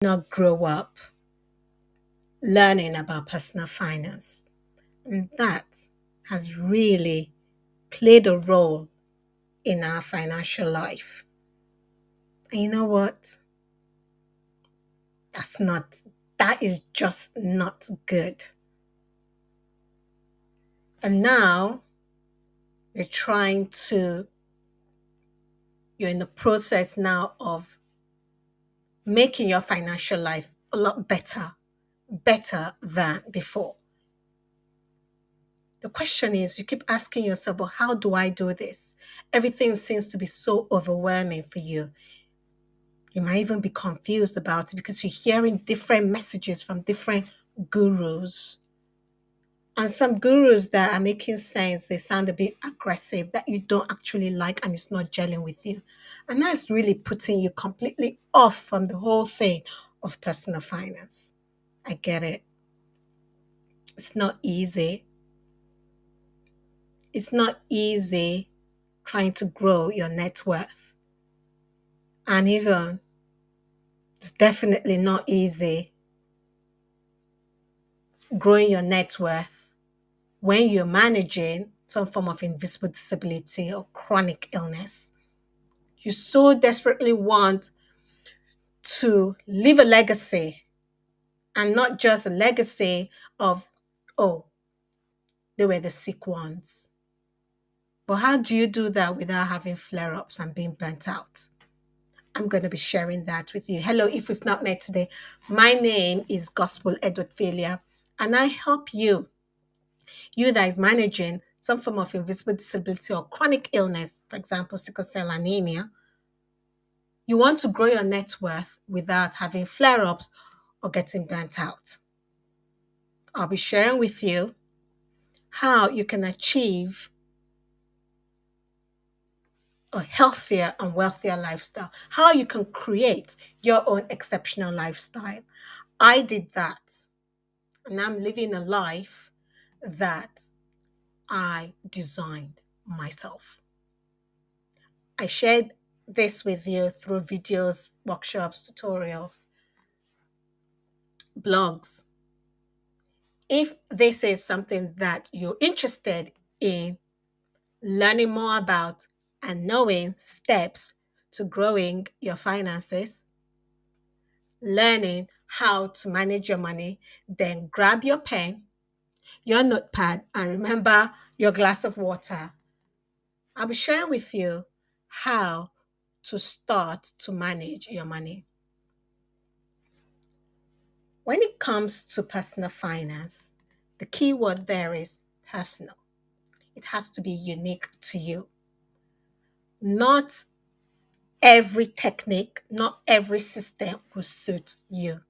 Not grow up learning about personal finance. And that has really played a role in our financial life. And you know what? That's not, that is just not good. And now you're trying to, you're in the process now of making your financial life a lot better than before. The question is, you keep asking yourself, well, how do I do this? Everything seems to be so overwhelming for you. You might even be confused about it because you're hearing different messages from different gurus. And some gurus that are making sense, they sound a bit aggressive that you don't actually like and it's not gelling with you. And that's really putting you completely off from the whole thing of personal finance. I get it. It's not easy. It's not easy trying to grow your net worth. And even it's definitely not easy growing your net worth when you're managing some form of invisible disability or chronic illness. You so desperately want to leave a legacy, and not just a legacy of, oh, they were the sick ones. But how do you do that without having flare ups and being burnt out? I'm going to be sharing that with you. Hello, if we've not met today, my name is Gospel Edward Failure, and I help you that is managing some form of invisible disability or chronic illness, for example, sickle cell anemia. You want to grow your net worth without having flare ups or getting burnt out. I'll be sharing with you how you can achieve a healthier and wealthier lifestyle, how you can create your own exceptional lifestyle. I did that, and I'm living a life that I designed myself. I shared this with you through videos, workshops, tutorials, blogs. If this is something that you're interested in learning more about and knowing steps to growing your finances, learning how to manage your money, then grab your pen, your notepad, and remember your glass of water. I'll be sharing with you how to start to manage your money. When it comes to personal finance, the key word there is personal. It has to be unique to you. Not every technique, not every system will suit you.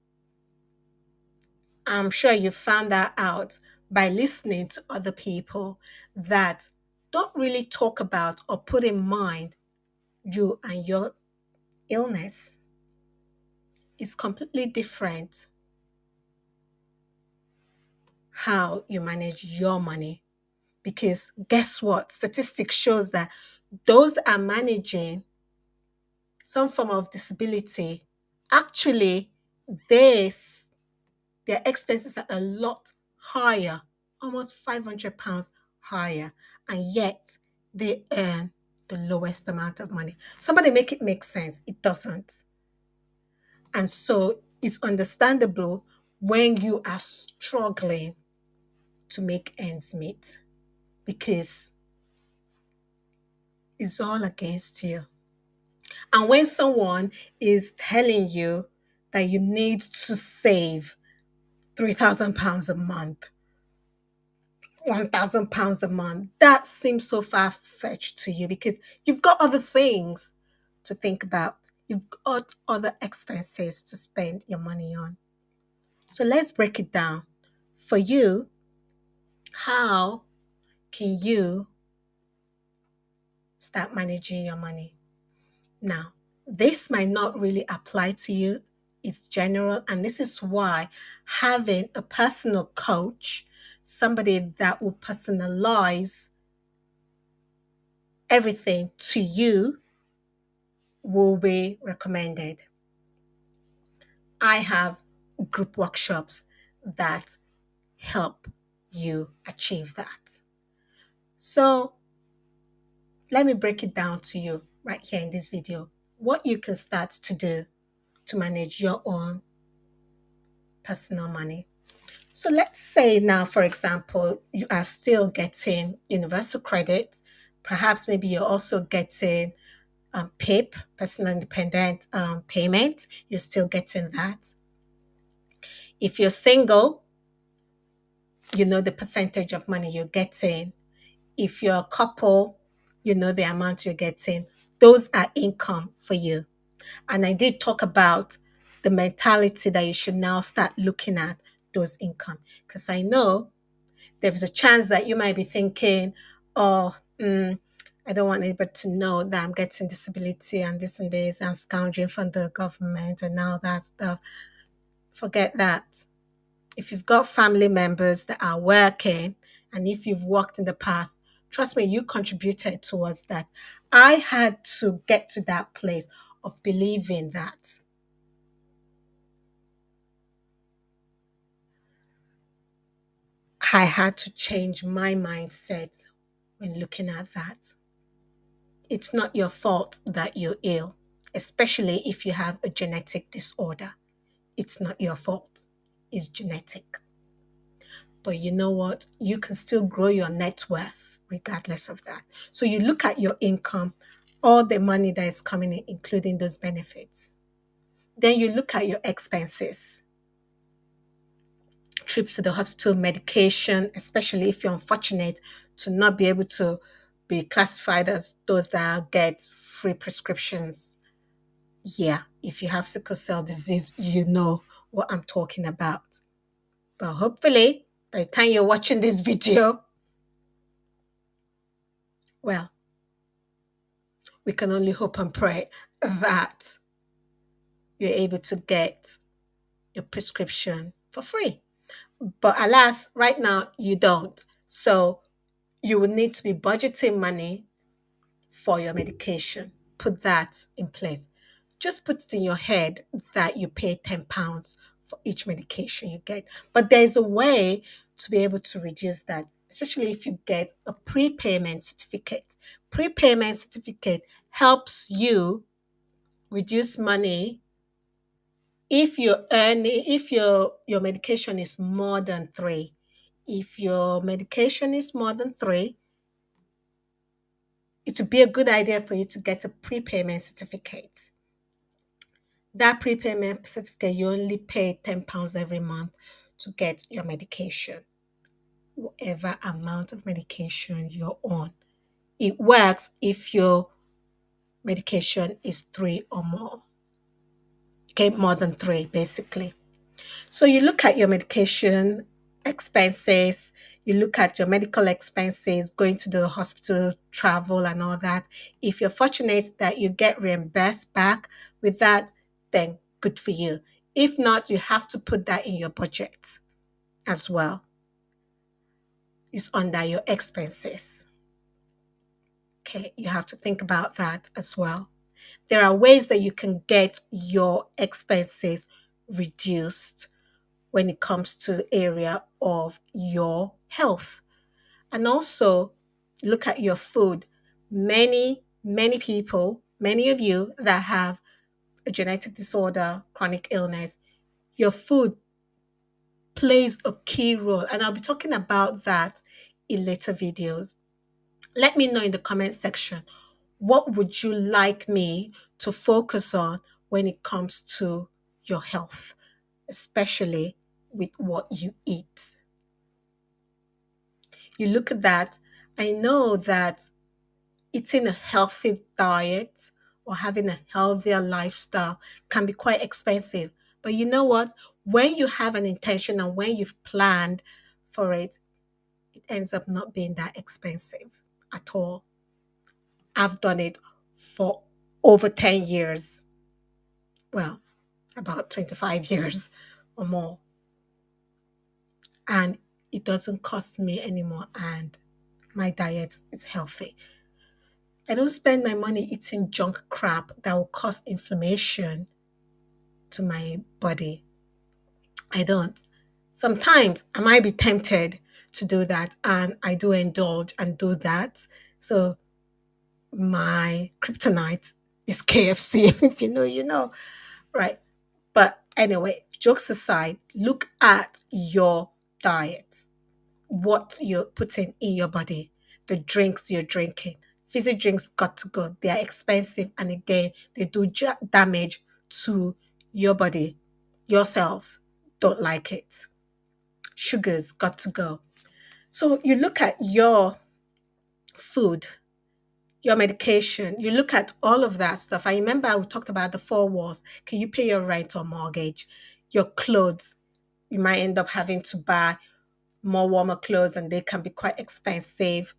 I'm sure you found that out by listening to other people that don't really talk about or put in mind you and your illness. It's completely different how you manage your money. Because guess what? Statistics shows that those that are managing some form of disability, actually, this their expenses are a lot higher, almost £500 higher, and yet they earn the lowest amount of money. Somebody make it make sense. It doesn't. And so it's understandable when you are struggling to make ends meet because it's all against you. And when someone is telling you that you need to save £3,000 a month, £1,000 a month, that seems so far fetched to you because you've got other things to think about. You've got other expenses to spend your money on. So let's break it down. For you, how can you start managing your money? Now, this might not really apply to you. It's general, and this is why having a personal coach, somebody that will personalize everything to you, will be recommended. I have group workshops that help you achieve that. So let me break it down to you right here in this video. What you can start to do to manage your own personal money. So let's say now, for example, you are still getting universal credit. Perhaps maybe you're also getting PIP, personal independent payment. You're still getting that. If you're single, you know the percentage of money you're getting. If you're a couple, you know the amount you're getting. Those are income for you. And I did talk about the mentality that you should now start looking at those income. Because I know there's a chance that you might be thinking, oh, I don't want anybody to know that I'm getting disability and this and this, and scoundering from the government and all that stuff. Forget that. If you've got family members that are working, and if you've worked in the past, trust me, you contributed towards that. I had to get to that place of believing that. I had to change my mindset when looking at that. It's not your fault that you're ill, especially if you have a genetic disorder. It's not your fault. It's genetic. But you know what? You can still grow your net worth regardless of that. So you look at your income, all the money that is coming in, including those benefits. Then you look at your expenses, trips to the hospital, medication, especially if you're unfortunate to not be able to be classified as those that get free prescriptions. Yeah, if you have sickle cell disease, you know what I'm talking about. But hopefully, by the time you're watching this video, well, we can only hope and pray that you're able to get your prescription for free. But alas, right now, you don't. So you will need to be budgeting money for your medication. Put that in place. Just put it in your head that you pay £10 for each medication you get. But there's a way to be able to reduce that, especially if you get a prepayment certificate. Prepayment certificate helps you reduce money if you're earning, if your medication is more than three. If your medication is more than three, it would be a good idea for you to get a prepayment certificate. That prepayment certificate, you only pay £10 every month to get your medication, whatever amount of medication you're on. It works if your medication is three or more. Okay, more than three, basically. So you look at your medication expenses, you look at your medical expenses, going to the hospital, travel, and all that. If you're fortunate that you get reimbursed back with that, then good for you. If not, you have to put that in your budget as well. It's under your expenses. Okay, you have to think about that as well. There are ways that you can get your expenses reduced when it comes to the area of your health. And also look at your food. Many people, many of you that have a genetic disorder, chronic illness, your food plays a key role. And I'll be talking about that in later videos. Let me know in the comment section, what would you like me to focus on when it comes to your health, especially with what you eat? You look at that, I know that eating a healthy diet or having a healthier lifestyle can be quite expensive. But you know what? When you have an intention and when you've planned for it, it ends up not being that expensive at all. I've done it for over 10 years. Well, about 25 years or more. And it doesn't cost me anymore. And my diet is healthy. I don't spend my money eating junk crap that will cause inflammation to my body. I don't. Sometimes I might be tempted to do that, and I do indulge and do that. So my kryptonite is KFC. If you know, you know, right? But anyway, jokes aside, look at your diet, what you're putting in your body, the drinks you're drinking. Fizzy drinks got to go. They are expensive, and again, they do damage to your body. Your cells don't like it. Sugars got to go. So you look at your food, your medication, you look at all of that stuff. I remember we talked about the four walls. Can you pay your rent or mortgage? Your clothes, you might end up having to buy more warmer clothes and they can be quite expensive.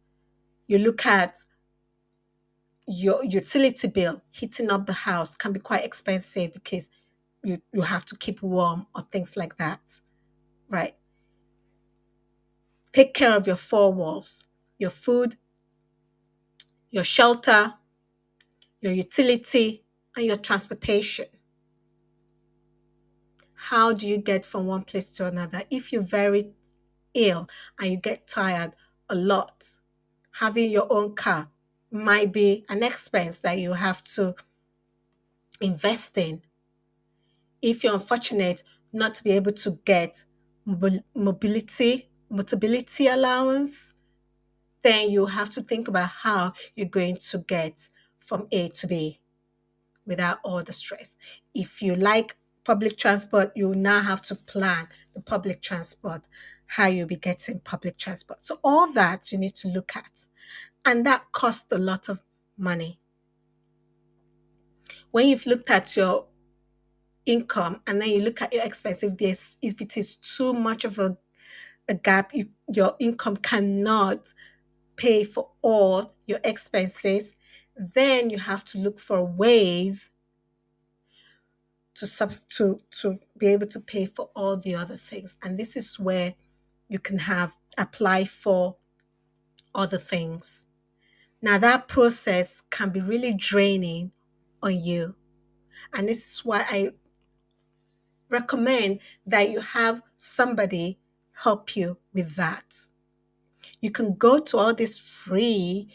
You look at your utility bill, heating up the house can be quite expensive because you have to keep warm or things like that, right? Take care of your four walls, your food, your shelter, your utility, and your transportation. How do you get from one place to another? If you're very ill and you get tired a lot, having your own car might be an expense that you have to invest in. If you're unfortunate not to be able to get mobility allowance, then you have to think about how you're going to get from A to B without all the stress. If you like public transport, you now have to plan the public transport, how you'll be getting public transport. So all that you need to look at. And that costs a lot of money. When you've looked at your income and then you look at your expense, if it is too much of a gap, your income cannot pay for all your expenses, then you have to look for ways to substitute to be able to pay for all the other things. And this is where you can have apply for other things. Now that process can be really draining on you. And this is why I recommend that you have somebody help you with that. You can go to all these free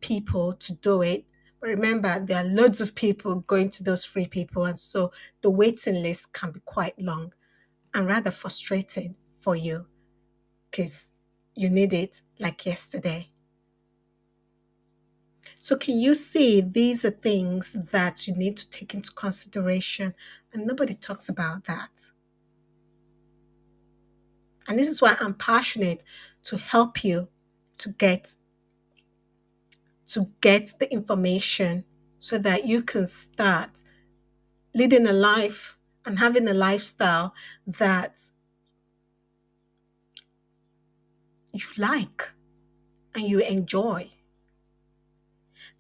people to do it. But remember, there are loads of people going to those free people. And so the waiting list can be quite long and rather frustrating for you because you need it like yesterday. So, can you see these are things that you need to take into consideration? And nobody talks about that. And this is why I'm passionate to help you to get the information so that you can start leading a life and having a lifestyle that you like and you enjoy.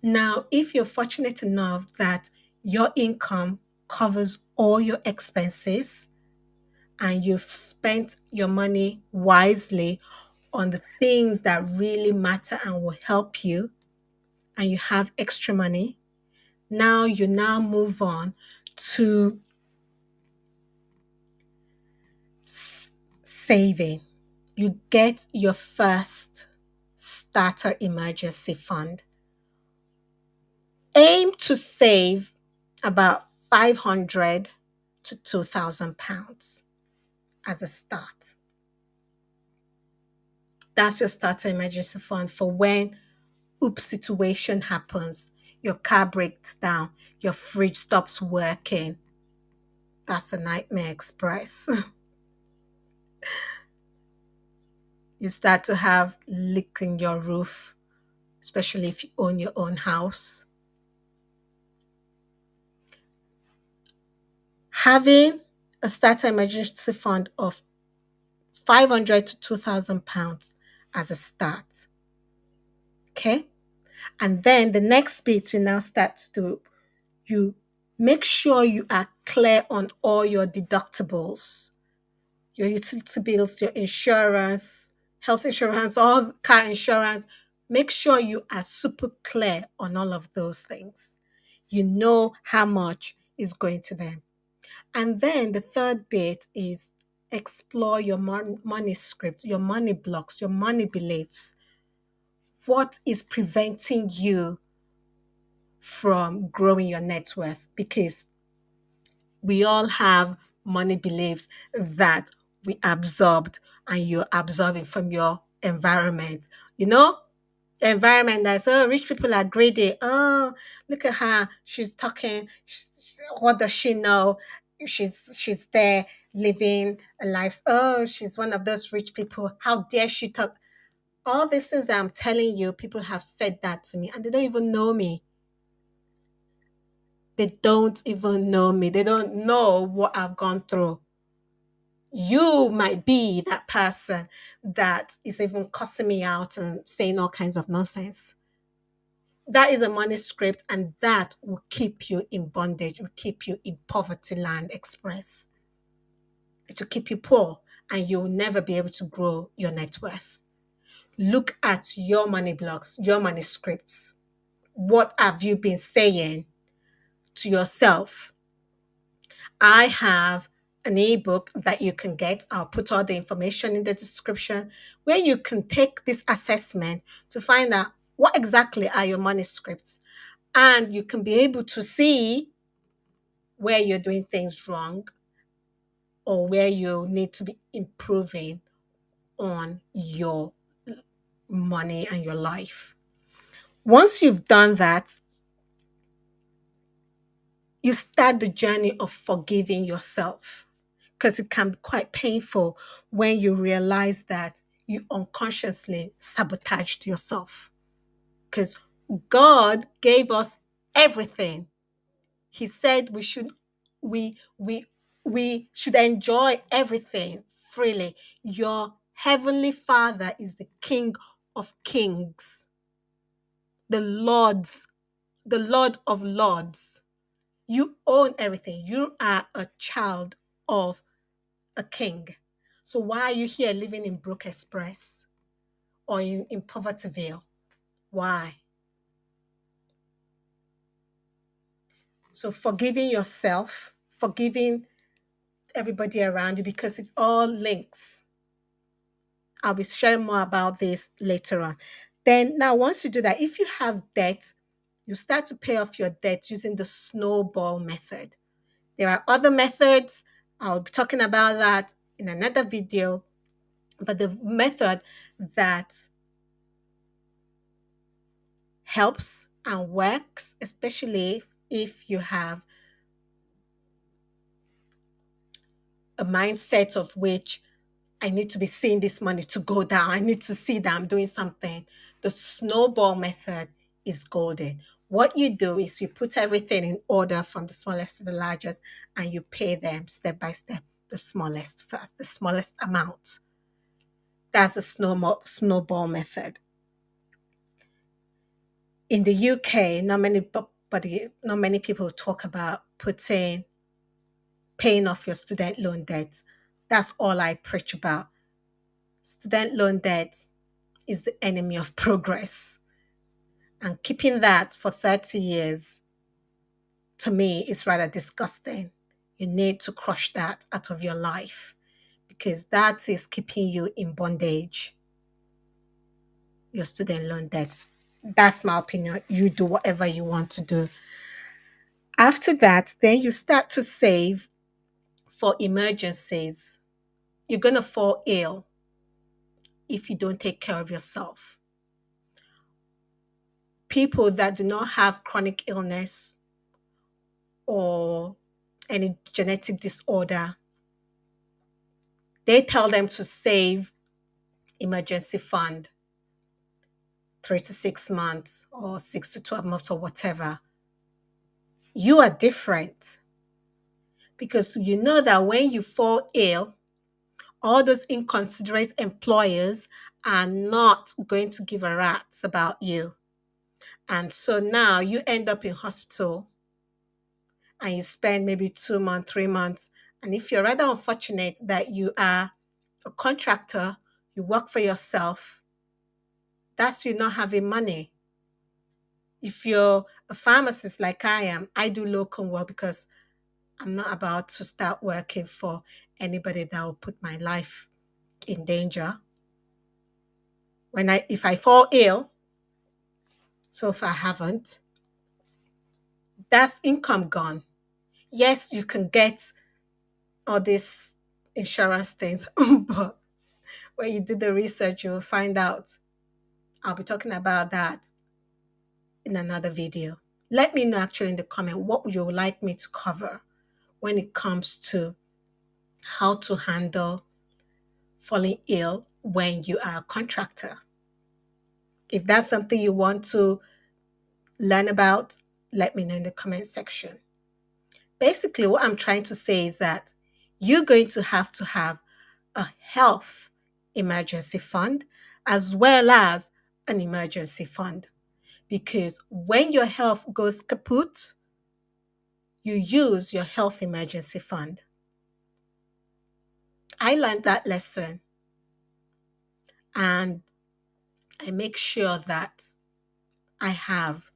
Now, if you're fortunate enough that your income covers all your expenses and you've spent your money wisely on the things that really matter and will help you, and you have extra money, now you now move on to saving. You get your first starter emergency fund. Aim to save about 500 to 2,000 pounds as a start. That's your starter emergency fund for when oops situation happens. Your car breaks down, your fridge stops working. That's a nightmare express. You start to have leaks in your roof, especially if you own your own house. Having a starter emergency fund of 500 to 2,000 pounds as a start. Okay? And then the next bit you now start to do, you make sure you are clear on all your deductibles, your utility bills, your insurance, health insurance, all car insurance. Make sure you are super clear on all of those things. You know how much is going to them. And then the third bit is explore your money script, your money blocks, your money beliefs. What is preventing you from growing your net worth? Because we all have money beliefs that we absorbed and you're absorbing from your environment. You know, the environment that's, oh, rich people are greedy. Oh, look at her. She's talking. What does she know? She's there living a life. Oh, she's one of those rich people. How dare she talk? All these things that I'm telling you, people have said that to me and they don't even know me. They don't even know me. They don't know what I've gone through. You might be that person that is even cussing me out and saying all kinds of nonsense. That is a money script, and that will keep you in bondage, will keep you in poverty land express. It will keep you poor, and you will never be able to grow your net worth. Look at your money blocks, your money scripts. What have you been saying to yourself? I have an ebook that you can get. I'll put all the information in the description where you can take this assessment to find out what exactly are your money scripts. And you can be able to see where you're doing things wrong or where you need to be improving on your money and your life. Once you've done that, you start the journey of forgiving yourself because it can be quite painful when you realize that you unconsciously sabotaged yourself because God gave us everything. He said we we we should enjoy everything freely. Your heavenly Father is the King of Kings, the Lords, the Lord of Lords. You own everything. You are a child of a king. So why are you here living in Brook Express or in Povertyville? Why? So forgiving yourself, forgiving everybody around you because it all links. I'll be sharing more about this later on. Then now once you do that, if you have debt, you start to pay off your debt using the snowball method. There are other methods. I'll be talking about that in another video. But the method that helps and works, especially if you have a mindset of which I need to be seeing this money to go down. I need to see that I'm doing something. The snowball method is golden. What you do is you put everything in order from the smallest to the largest and you pay them step by step, the smallest first, the smallest amount. That's the snowball method. In the UK, not many people talk about paying off your student loan debt. That's all I preach about. Student loan debt is the enemy of progress. And keeping that for 30 years, to me, is rather disgusting. You need to crush that out of your life because that is keeping you in bondage, your student loan debt. That's my opinion. You do whatever you want to do. After that, then you start to save for emergencies. You're going to fall ill if you don't take care of yourself. People that do not have chronic illness or any genetic disorder, they tell them to save emergency fund 3 to 6 months or 6 to 12 months or whatever. You are different because you know that when you fall ill, all those inconsiderate employers are not going to give a rat's about you. And so now you end up in hospital and you spend maybe 2 months, 3 months. And if you're rather unfortunate that you are a contractor, you work for yourself, that's you not having money. If you're a pharmacist like I am, I do locum work because I'm not about to start working for anybody that will put my life in danger. If I fall ill, so far I haven't, that's income gone. Yes, you can get all these insurance things, but when you do the research, you'll find out. I'll be talking about that in another video. Let me know actually in the comment what you would like me to cover when it comes to how to handle falling ill when you are a contractor. If that's something you want to learn about, let me know in the comment section. Basically, what I'm trying to say is that you're going to have a health emergency fund as well as an emergency fund. Because when your health goes kaput, you use your health emergency fund. I learned that lesson and I make sure that I have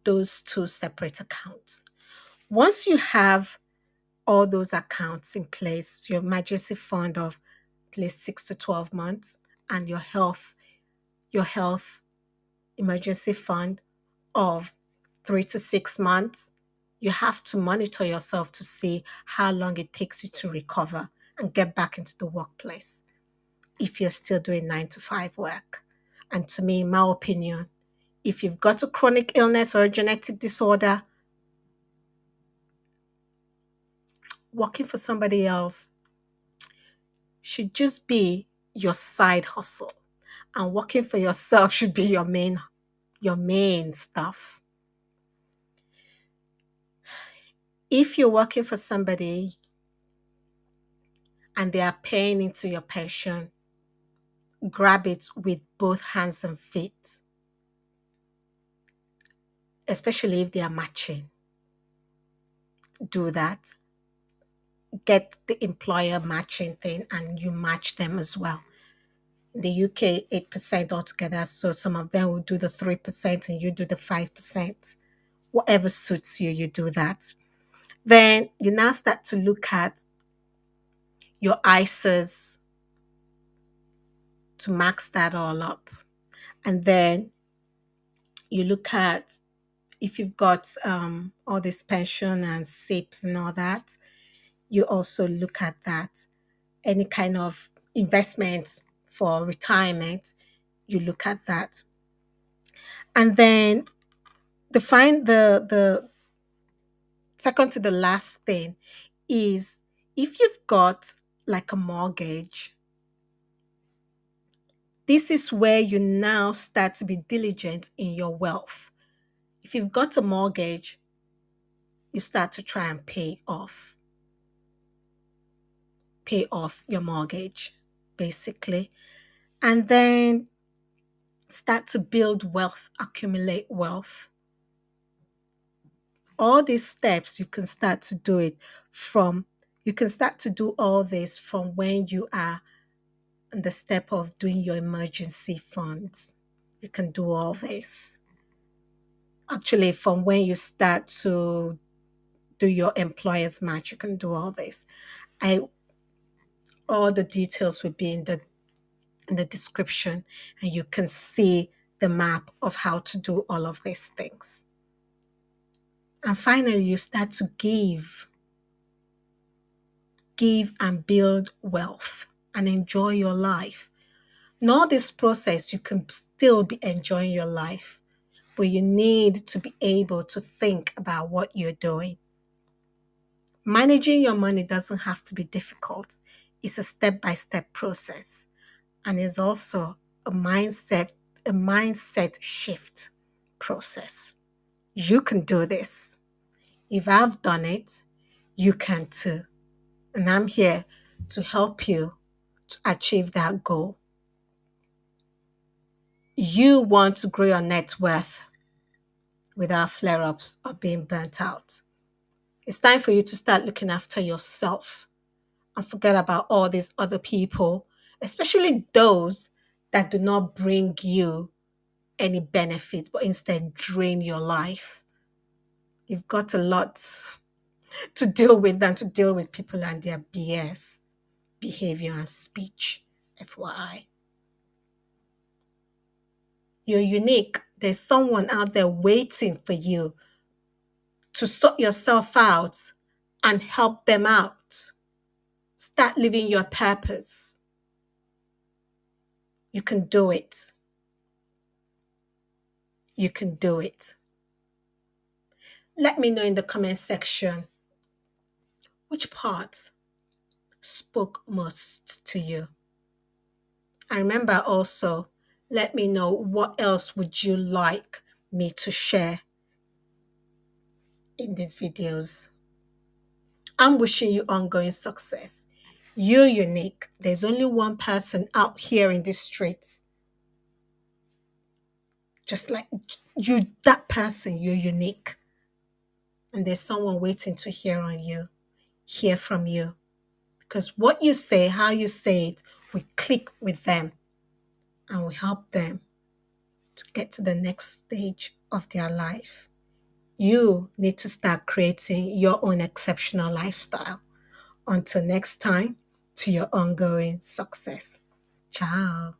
those two separate accounts. Once you have all those accounts in place, your emergency fund of at least 6 to 12 months and your health emergency fund of 3 to 6 months, you have to monitor yourself to see how long it takes you to recover and get back into the workplace if you're still doing 9 to 5 work. And to me, in my opinion, if you've got a chronic illness or a genetic disorder, working for somebody else should just be your side hustle. And working for yourself should be your main stuff. If you're working for somebody and they are paying into your pension, grab it with both hands and feet, especially if they are matching. Do that. Get the employer matching thing and you match them as well. In the UK, 8% altogether, so some of them will do the 3% and you do the 5%. Whatever suits you, you do that. Then you now start to look at your ISAs to max that all up. And then you look at if you've got all this pension and SIPs and all that, you also look at that. Any kind of investment for retirement, you look at that. And then the second to the last thing is if you've got like a mortgage, this is where you now start to be diligent in your wealth. If you've got a mortgage, you start to try and pay off your mortgage, basically. And then start to build wealth, accumulate wealth. All these steps, you can start to do all this from when you are in the step of doing your emergency funds. You can do all this. Actually, from when you start to do your employer's match, you can do all this. All the details will be in the description, and you can see the map of how to do all of these things. And finally, you start to give and build wealth and enjoy your life. In all this process, you can still be enjoying your life, but you need to be able to think about what you're doing. Managing your money doesn't have to be difficult. It's a step-by-step process, and it's also a mindset shift process. You can do this. If I've done it, you can too. And I'm here to help you to achieve that goal. You want to grow your net worth without flare ups or being burnt out. It's time for you to start looking after yourself and forget about all these other people, especially those that do not bring you any benefit but instead drain your life. You've got a lot to deal with than to deal with people and their BS, behavior and speech. FYI. You're unique. There's someone out there waiting for you to sort yourself out and help them out. Start living your purpose. You can do it. You can do it. Let me know in the comment section which part spoke most to you. And remember also, let me know what else would you like me to share in these videos. I'm wishing you ongoing success. You're unique. There's only one person out here in these streets. Just like you, that person, you're unique. And there's someone waiting to hear from you. Because what you say, how you say it, we click with them and we help them to get to the next stage of their life. You need to start creating your own exceptional lifestyle. Until next time, to your ongoing success. Ciao.